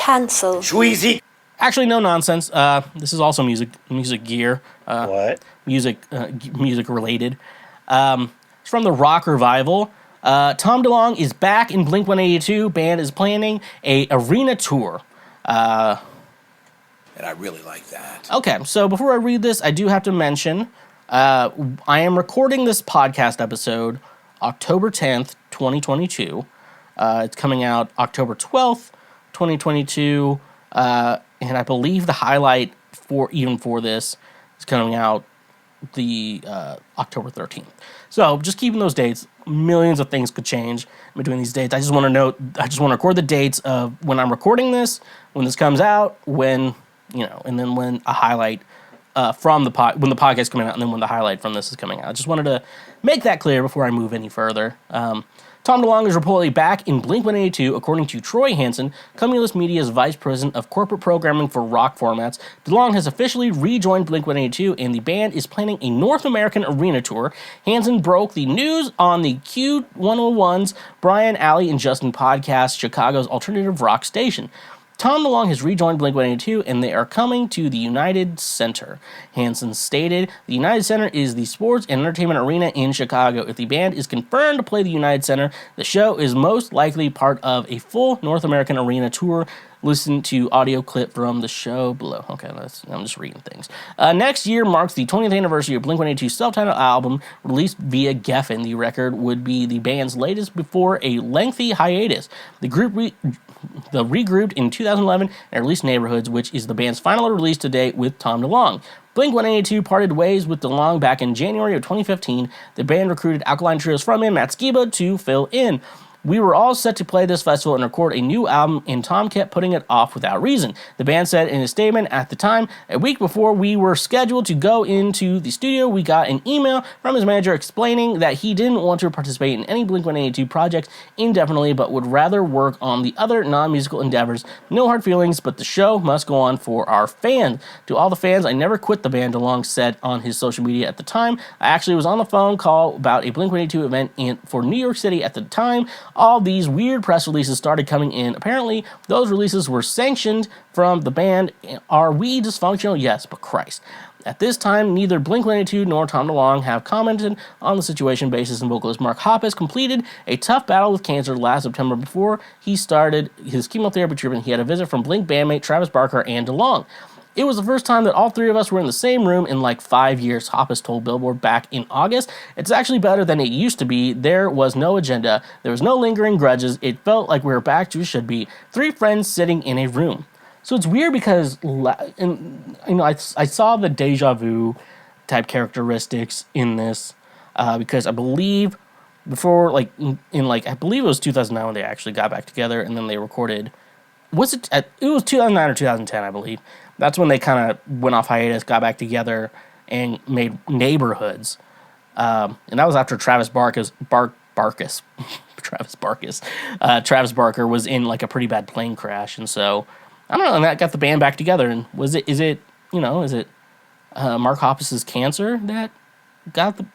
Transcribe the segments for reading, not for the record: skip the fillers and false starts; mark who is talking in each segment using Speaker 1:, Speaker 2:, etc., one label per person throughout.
Speaker 1: Cancel.
Speaker 2: Schweezy.
Speaker 3: Actually, no nonsense. This is also music gear.
Speaker 2: What?
Speaker 3: Music related. It's from the rock revival. Tom DeLonge is back in Blink-182. Band is planning a arena tour.
Speaker 2: And I really like that.
Speaker 3: Okay, so before I read this, I do have to mention I am recording this podcast episode October 10th, 2022. It's coming out October 12th, 2022. And I believe the highlight for this is coming out the October 13th. So just keeping those dates. Millions of things could change between these dates. I just want to record the dates of when I'm recording this, when this comes out, when and then when a highlight when the podcast is coming out, and then when the highlight from this is coming out. I just wanted to make that clear before I move any further. Tom DeLonge is reportedly back in Blink-182, according to Troy Hansen, Cumulus Media's vice president of corporate programming for rock formats. DeLonge has officially rejoined Blink-182, and the band is planning a North American arena tour. Hansen broke the news on the Q101's Brian, Alley, and Justin podcast, Chicago's alternative rock station. Tom DeLonge has rejoined Blink-182, and they are coming to the United Center. Hansen stated, the United Center is the sports and entertainment arena in Chicago. If the band is confirmed to play the United Center, the show is most likely part of a full North American arena tour. Listen to audio clip from the show below. Okay, I'm just reading things. Next year marks the 20th anniversary of Blink-182's self-titled album, released via Geffen. The record would be the band's latest before a lengthy hiatus. The group regrouped in 2011 and released Neighborhoods, which is the band's final release to date with Tom DeLonge. Blink-182 parted ways with DeLonge back in January of 2015. The band recruited Alkaline Trio's frontman Matt Skiba to fill in. We were all set to play this festival and record a new album, and Tom kept putting it off without reason. The band said in a statement at the time, a week before we were scheduled to go into the studio, we got an email from his manager explaining that he didn't want to participate in any Blink-182 projects indefinitely, but would rather work on the other non-musical endeavors. No hard feelings, but the show must go on for our fans. To all the fans, I never quit the band, DeLonge said on his social media at the time. I actually was on the phone call about a Blink-182 event for New York City at the time. All these weird press releases started coming in. Apparently, those releases were sanctioned from the band. Are we dysfunctional? Yes, but Christ. At this time, neither Blink-182 nor Tom DeLonge have commented on the situation. Bassist and vocalist Mark Hoppus completed a tough battle with cancer last September before he started his chemotherapy treatment. He had a visit from Blink bandmate Travis Barker and DeLonge. It was the first time that all three of us were in the same room in like 5 years, Hoppus told Billboard back in August. It's actually better than it used to be. There was no agenda. There was no lingering grudges. It felt like we were back to should be. Three friends sitting in a room. So it's weird because, I saw the deja vu type characteristics in this because I believe before, I believe it was 2009 when they actually got back together, and then they recorded. It was 2009 or 2010, I believe. That's when they kind of went off hiatus, got back together, and made Neighborhoods. And that was after Travis Barker was in like a pretty bad plane crash, and so I don't know. And that got the band back together. And is it Mark Hoppus's cancer that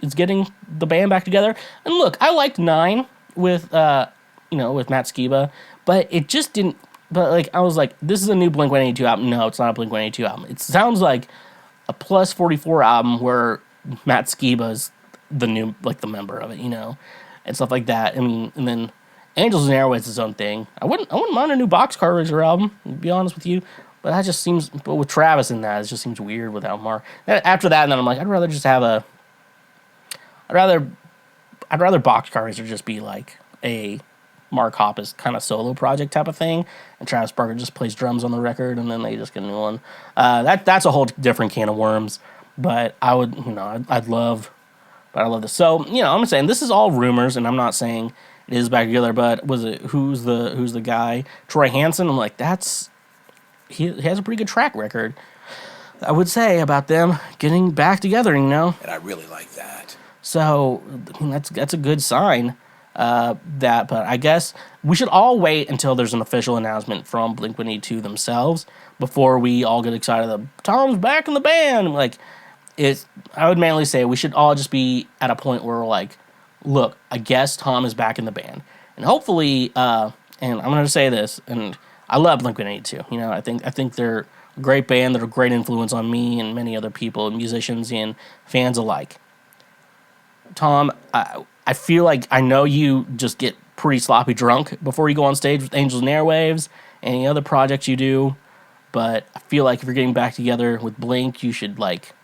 Speaker 3: is getting the band back together? And look, I liked 9 with Matt Skiba, but it just didn't. But, I was like, this is a new Blink-182 album. No, it's not a Blink-182 album. It sounds like a Plus 44 album where Matt Skiba's the new, the member of it, and stuff like that. I mean, and then Angels and Airways is its own thing. I wouldn't mind a new Boxcar Racer album, to be honest with you. But that just seems, but with Travis in that, it just seems weird without Mark. After that, and then I'm like, I'd rather Boxcar Racer just be like a Mark Hoppus kind of solo project type of thing, and Travis Barker just plays drums on the record, and then they just get a new one. That's a whole different can of worms. But I would, I'd love this. So, I'm saying this is all rumors, and I'm not saying it is back together. But who's the guy? Troy Hansen. I'm like, he has a pretty good track record, I would say, about them getting back together. And
Speaker 2: I really like that.
Speaker 3: So that's a good sign. But I guess we should all wait until there's an official announcement from Blink-182 themselves before we all get excited that Tom's back in the band. I would mainly say we should all just be at a point where we're like, look, I guess Tom is back in the band. And hopefully, and I'm going to say this, and I love Blink-182. You know, I think they're a great band. They're a great influence on me and many other people, musicians and fans alike. Tom, I feel like I know you just get pretty sloppy drunk before you go on stage with Angels and Airwaves, any other projects you do, but I feel like if you're getting back together with Blink, you should like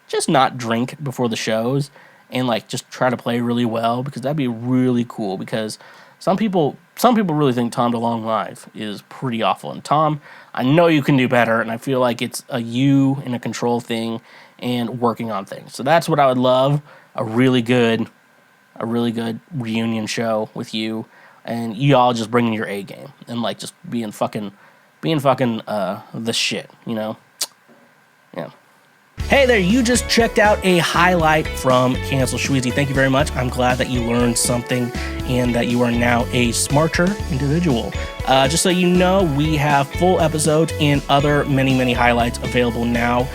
Speaker 3: just not drink before the shows and like just try to play really well, because that'd be really cool. Because some people really think Tom DeLonge live is pretty awful, and Tom, I know you can do better, and I feel like it's a you and a control thing and working on things. So that's what I would love, a really good reunion show with you and you all just bringing your A game and like just being fucking the shit, you know? Yeah. Hey there, you just checked out a highlight from Cancel Schweezy. Thank you very much. I'm glad that you learned something and that you are now a smarter individual. Just so you know, we have full episodes and other many highlights available now.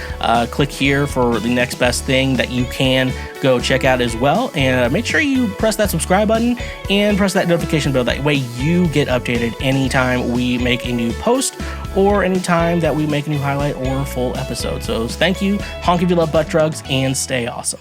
Speaker 3: Click here for the next best thing that you can go check out as well. And make sure you press that subscribe button and press that notification bell. That way you get updated anytime we make a new post or anytime that we make a new highlight or full episode. So thank you, honk if you love butt drugs, and stay awesome.